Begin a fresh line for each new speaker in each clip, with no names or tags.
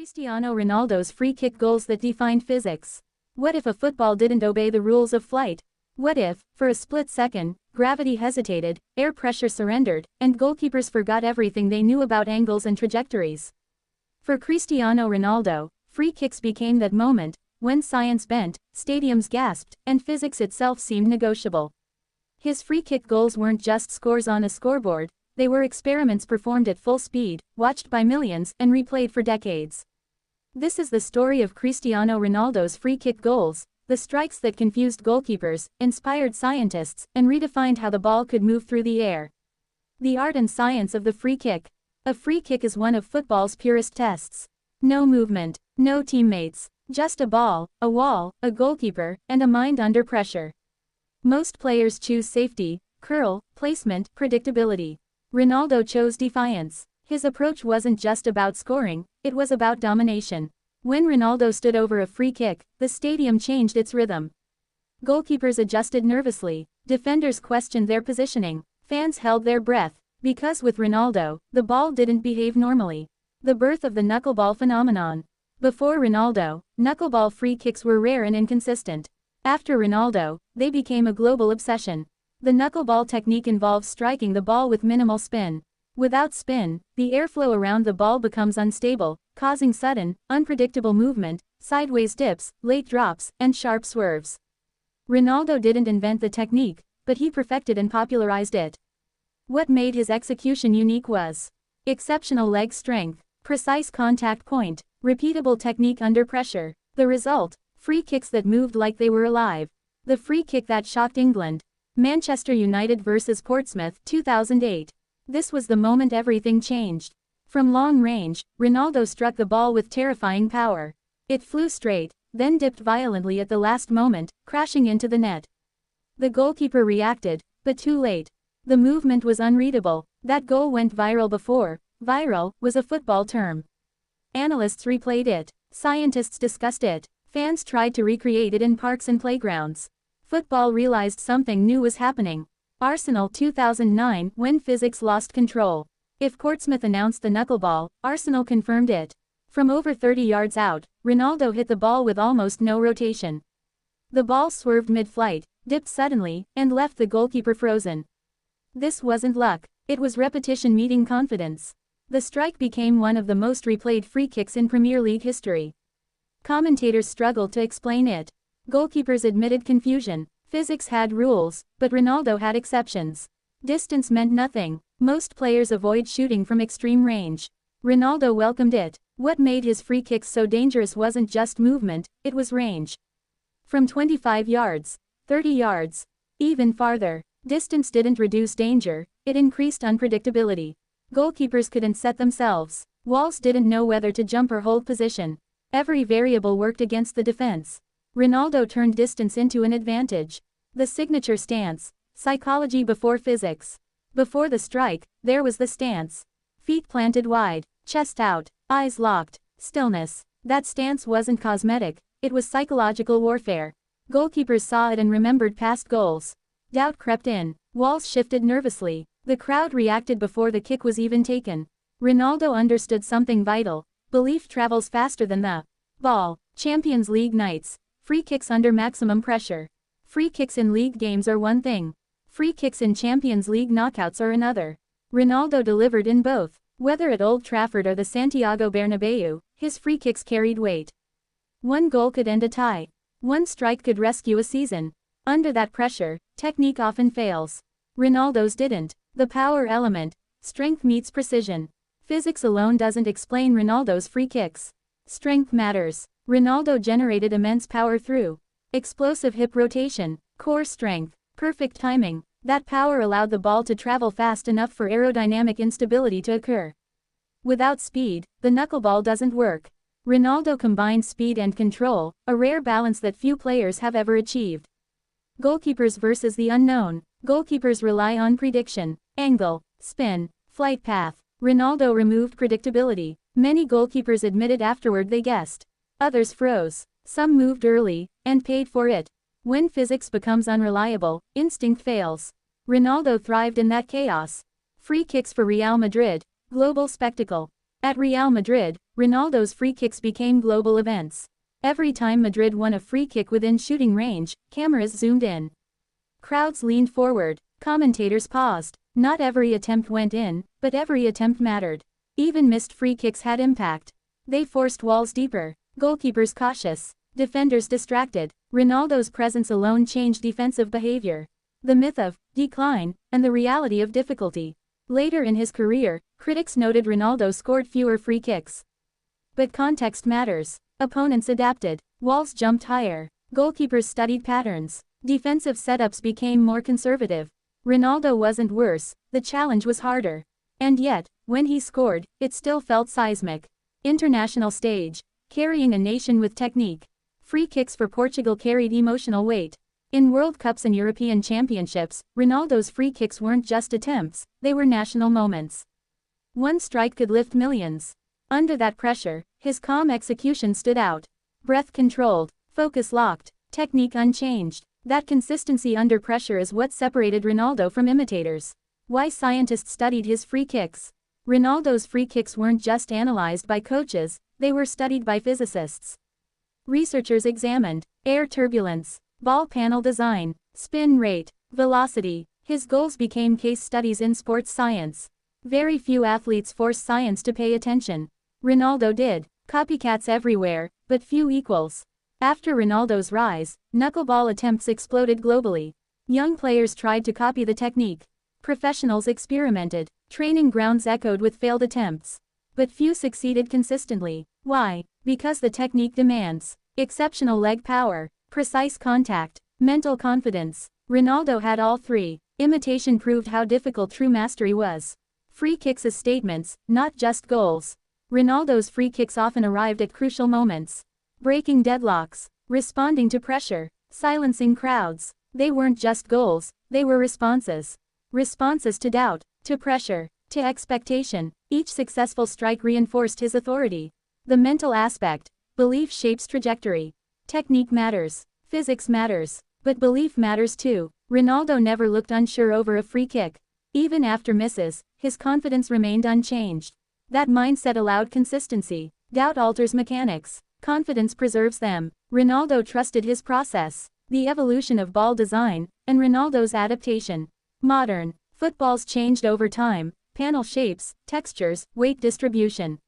Cristiano Ronaldo's free kick goals that defined physics. What if a football didn't obey the rules of flight? What if, for a split second, gravity hesitated, air pressure surrendered, and goalkeepers forgot everything they knew about angles and trajectories? For Cristiano Ronaldo, free kicks became that moment when science bent, stadiums gasped, and physics itself seemed negotiable. His free kick goals weren't just scores on a scoreboard, they were experiments performed at full speed, watched by millions, and replayed for decades. This is the story of Cristiano Ronaldo's free kick goals, the strikes that confused goalkeepers, inspired scientists, and redefined how the ball could move through the air. The art and science of the free kick. A free kick is one of football's purest tests. No movement, no teammates, just a ball, a wall, a goalkeeper, and a mind under pressure. Most players choose safety, curl, placement, predictability. Ronaldo chose defiance. His approach wasn't just about scoring, it was about domination. When Ronaldo stood over a free kick, the stadium changed its rhythm. Goalkeepers adjusted nervously, defenders questioned their positioning, fans held their breath, because with Ronaldo, the ball didn't behave normally. The birth of the knuckleball phenomenon. Before Ronaldo, knuckleball free kicks were rare and inconsistent. After Ronaldo, they became a global obsession. The knuckleball technique involves striking the ball with minimal spin. Without spin, the airflow around the ball becomes unstable, causing sudden, unpredictable movement, sideways dips, late drops, and sharp swerves. Ronaldo didn't invent the technique, but he perfected and popularized it. What made his execution unique was exceptional leg strength, precise contact point, repeatable technique under pressure. The result, free kicks that moved like they were alive. The free kick that shocked England. Manchester United vs Portsmouth 2008. This was the moment everything changed. From long range, Ronaldo struck the ball with terrifying power. It flew straight, then dipped violently at the last moment, crashing into the net. The goalkeeper reacted, but too late. The movement was unreadable. That goal went viral before. Viral was a football term. Analysts replayed it. Scientists discussed it. Fans tried to recreate it in parks and playgrounds. Football realized something new was happening. Arsenal 2009, when physics lost control. If Portsmouth announced the knuckleball, Arsenal confirmed it. From over 30 yards out, Ronaldo hit the ball with almost no rotation. The ball swerved mid-flight, dipped suddenly, and left the goalkeeper frozen. This wasn't luck, it was repetition meeting confidence. The strike became one of the most replayed free kicks in Premier League history. Commentators struggled to explain it. Goalkeepers admitted confusion. Physics had rules, but Ronaldo had exceptions. Distance meant nothing. Most players avoid shooting from extreme range. Ronaldo welcomed it. What made his free kicks so dangerous wasn't just movement, it was range. From 25 yards, 30 yards, even farther, distance didn't reduce danger, it increased unpredictability. Goalkeepers couldn't set themselves. Walls didn't know whether to jump or hold position. Every variable worked against the defense. Ronaldo turned distance into an advantage. The signature stance. Psychology before physics. Before the strike, there was the stance. Feet planted wide, chest out, eyes locked, stillness. That stance wasn't cosmetic, it was psychological warfare. Goalkeepers saw it and remembered past goals. Doubt crept in. Walls shifted nervously. The crowd reacted before the kick was even taken. Ronaldo understood something vital. Belief travels faster than the ball. Champions League nights. Free kicks under maximum pressure. Free kicks in league games are one thing. Free kicks in Champions League knockouts are another. Ronaldo delivered in both. Whether at Old Trafford or the Santiago Bernabeu, his free kicks carried weight. One goal could end a tie. One strike could rescue a season. Under that pressure, technique often fails. Ronaldo's didn't. The power element. Strength meets precision. Physics alone doesn't explain Ronaldo's free kicks. Strength matters. Ronaldo generated immense power through explosive hip rotation, core strength, perfect timing. That power allowed the ball to travel fast enough for aerodynamic instability to occur. Without speed, the knuckleball doesn't work. Ronaldo combined speed and control, a rare balance that few players have ever achieved. Goalkeepers versus the unknown. Goalkeepers rely on prediction, angle, spin, flight path. Ronaldo removed predictability. Many goalkeepers admitted afterward they guessed. Others froze. Some moved early, and paid for it. When physics becomes unreliable, instinct fails. Ronaldo thrived in that chaos. Free kicks for Real Madrid. Global spectacle. At Real Madrid, Ronaldo's free kicks became global events. Every time Madrid won a free kick within shooting range, cameras zoomed in. Crowds leaned forward, commentators paused. Not every attempt went in, but every attempt mattered. Even missed free kicks had impact. They forced walls deeper, goalkeepers cautious, defenders distracted. Ronaldo's presence alone changed defensive behavior. The myth of decline and the reality of difficulty. Later in his career, critics noted Ronaldo scored fewer free kicks. But context matters. Opponents adapted, walls jumped higher, goalkeepers studied patterns, defensive setups became more conservative. Ronaldo wasn't worse, the challenge was harder. And yet, when he scored, it still felt seismic. International stage, carrying a nation with technique. Free kicks for Portugal carried emotional weight. In World Cups and European Championships, Ronaldo's free kicks weren't just attempts, they were national moments. One strike could lift millions. Under that pressure, his calm execution stood out. Breath controlled, focus locked, technique unchanged. That consistency under pressure is what separated Ronaldo from imitators. Why scientists studied his free kicks. Ronaldo's free kicks weren't just analyzed by coaches, they were studied by physicists. Researchers examined air turbulence, ball panel design, spin rate, velocity. His goals became case studies in sports science. Very few athletes force science to pay attention. Ronaldo did. Copycats everywhere, but few equals. After Ronaldo's rise, knuckleball attempts exploded globally. Young players tried to copy the technique. Professionals experimented. Training grounds echoed with failed attempts. But few succeeded consistently. Why? Because the technique demands exceptional leg power, precise contact, mental confidence. Ronaldo had all three. Imitation proved how difficult true mastery was. Free kicks as statements, not just goals. Ronaldo's free kicks often arrived at crucial moments. Breaking deadlocks, responding to pressure, silencing crowds. They weren't just goals, they were responses. Responses to doubt, to pressure, to expectation. Each successful strike reinforced his authority. The mental aspect, belief shapes trajectory. Technique matters, physics matters, but belief matters too. Ronaldo never looked unsure over a free kick. Even after misses, his confidence remained unchanged. That mindset allowed consistency. Doubt alters mechanics. Confidence preserves them. Ronaldo trusted his process, the evolution of ball design, and Ronaldo's adaptation. Modern footballs changed over time, panel shapes, textures, weight distribution.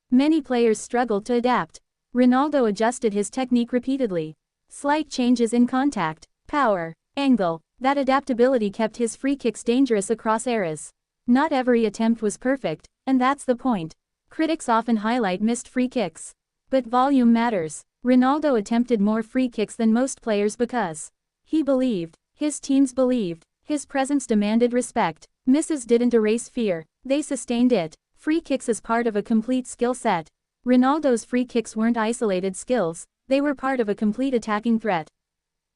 Many players struggled to adapt. Ronaldo adjusted his technique repeatedly. Slight changes in contact, power, angle. That adaptability kept his free kicks dangerous across eras. Not every attempt was perfect, and that's the point. Critics often highlight missed free kicks. But volume matters. Ronaldo attempted more free kicks than most players because he believed, his teams believed, his presence demanded respect. Misses didn't erase fear, they sustained it. Free kicks as part of a complete skill set. Ronaldo's free kicks weren't isolated skills, they were part of a complete attacking threat.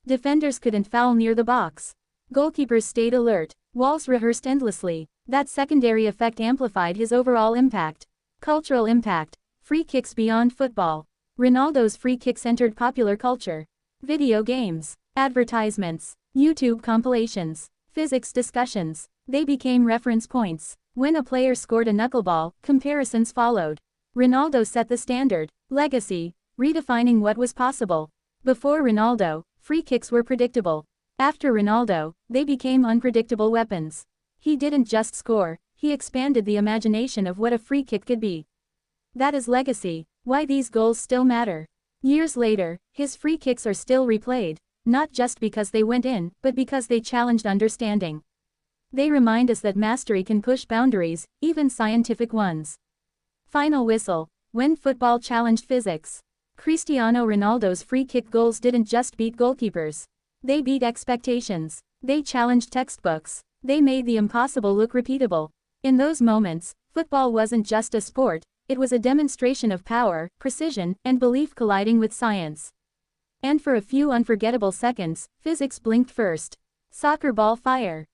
Defenders couldn't foul near the box. Goalkeepers stayed alert, walls rehearsed endlessly. That secondary effect amplified his overall impact. Cultural impact. Free kicks beyond football. Ronaldo's free kicks entered popular culture. Video games, advertisements, YouTube compilations, physics discussions. They became reference points. When a player scored a knuckleball, comparisons followed. Ronaldo set the standard. Legacy, redefining what was possible. Before Ronaldo, free kicks were predictable. After Ronaldo, they became unpredictable weapons. He didn't just score, he expanded the imagination of what a free kick could be. That is legacy, why these goals still matter. Years later, his free kicks are still replayed, not just because they went in, but because they challenged understanding. They remind us that mastery can push boundaries, even scientific ones. Final whistle, when football challenged physics. Cristiano Ronaldo's free kick goals didn't just beat goalkeepers. They beat expectations. They challenged textbooks. They made the impossible look repeatable. In those moments, football wasn't just a sport, it was a demonstration of power, precision, and belief colliding with science. And for a few unforgettable seconds, physics blinked first. Soccer ball fire.